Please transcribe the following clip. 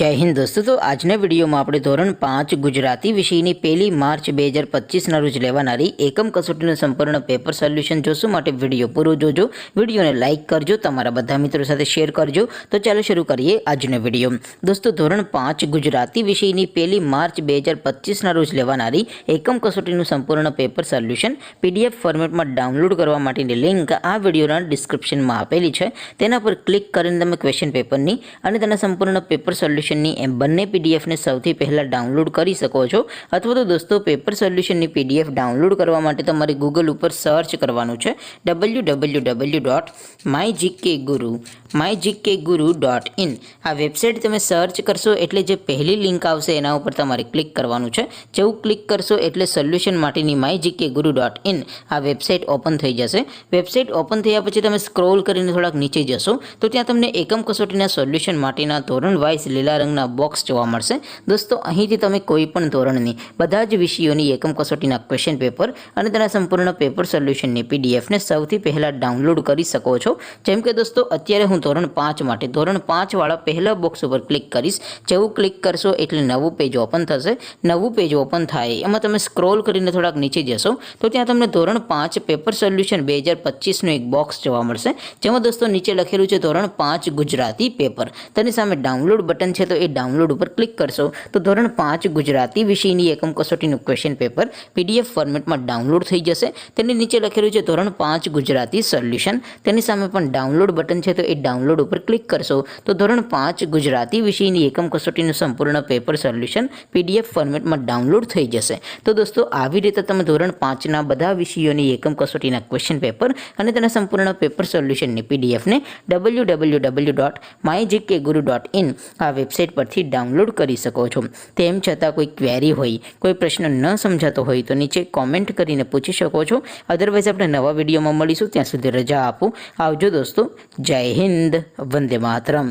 जय हिंद दोस्तों। तो આજના વિડીયોમાં આપણે ધોરણ 5 ગુજરાતી વિષયની 1 માર્ચ 2025ના રોજ લેવાનારી એકમ કસોટીનું સંપૂર્ણ પેપર સોલ્યુશન જોશું। માટે વિડીયો પૂરો જોજો, વિડીયોને લાઇક કરજો, તમારા બધા મિત્રો સાથે શેર કરજો। તો ચાલો શરૂ કરીએ આજનો વિડીયો। દોસ્તો ધોરણ 5 ગુજરાતી વિષયની 1 માર્ચ 2025ના રોજ લેવાનારી એકમ કસોટીનું સંપૂર્ણ પેપર સોલ્યુશન પીડીએફ ફોર્મેટમાં ડાઉનલોડ કરવા માટેની લિંક આ વિડીયોના ડિસ્ક્રિપ્શનમાં આપેલી છે। તેના પર ક્લિક કરીને તમે ક્વેશ્ચન પેપરની અને તેના સંપૂર્ણ પેપર સોલ્યુશન એમ બંને પીડીએફને સૌથી પહેલાં ડાઉનલોડ કરી શકો છો। અથવા તો દોસ્તો પેપર સોલ્યુશનની પીડીએફ ડાઉનલોડ કરવા માટે તમારે ગૂગલ ઉપર સર્ચ કરવાનું છે www.mygkguru.in। આ વેબસાઇટ તમે સર્ચ કરશો એટલે જે પહેલી લિંક આવશે એના ઉપર તમારે ક્લિક કરવાનું છે। જેવું ક્લિક કરશો એટલે સોલ્યુશન માટેની mygkguru.in આ વેબસાઇટ ઓપન થઈ જશે। વેબસાઇટ ઓપન થયા પછી તમે સ્ક્રોલ કરીને થોડાક નીચે જશો તો ત્યાં તમને એકમ કસોટીના સોલ્યુશન માટેના ધોરણ વાઇઝ લીલા રંગના બોક્સ જોવા મળશે। દોસ્તો અહીંથી તમે કોઈ પણ ધોરણની બધા જ વિષયોની એકમ કસોટીના ક્વેશ્ચન પેપર અને તેના સંપૂર્ણ પેપર સોલ્યુશનની પીડીએફને સૌથી પહેલાં ડાઉનલોડ કરી શકો છો। જેમ કે દોસ્તો અત્યારે હું ધોરણ 5 માટે ધોરણ 5 વાળા પહેલા બોક્સ ઉપર ક્લિક કરીશ। જેવું ક્લિક કરશો એટલે નવું પેજ ઓપન થશે। નવું પેજ ઓપન થાય એમાં તમે સ્ક્રોલ કરીને થોડાક નીચે જશો તો ત્યાં તમને ધોરણ 5 પેપર સોલ્યુશન 2025નું એક બોક્સ જોવા મળશે। જેમાં દોસ્તો નીચે લખેલું છે ધોરણ 5 ગુજરાતી પેપર। તેની સામે ડાઉનલોડ બટન છે તો એ ડાઉનલોડ ઉપર ક્લિક કરશો તો ધોરણ 5 ગુજરાતી વિષયની એકમ કસોટીનું ક્વેશ્ચન પેપર પીડીએફ ફોર્મેટમાં ડાઉનલોડ થઈ જશે। તેની નીચે લખેલું છે ધોરણ 5 ગુજરાતી સોલ્યુશન। તેની સામે પણ ડાઉનલોડ બટન છે તો એ ડાઉનલોડ ઉપર ક્લિક કરશો તો ધોરણ 5 ગુજરાતી વિષયની એકમ કસોટીનું સંપૂર્ણ પેપર સોલ્યુશન પીડીએફ ફોર્મેટમાં ડાઉનલોડ થઈ જશે। તો દોસ્તો આવી રીતે તમે ધોરણ 5ના બધા વિષયોની એકમ કસોટીના ક્વેશ્ચન પેપર અને તેના સંપૂર્ણ પેપર સોલ્યુશનની પીડીએફને www.mygkguru.in આ વેબસાઇટ પરથી ડાઉનલોડ કરી શકો છો। તેમ છતાં કોઈ ક્વેરી હોય, કોઈ પ્રશ્ન ન સમજાતો હોય તો નીચે કોમેન્ટ કરીને પૂછી શકો છો। અધરવાઇઝ આપણે નવા વિડીયોમાં મળીશું, ત્યાં સુધી રજા આપો। આવજો દોસ્તો। જય હિન્દ, વંદે માતરમ।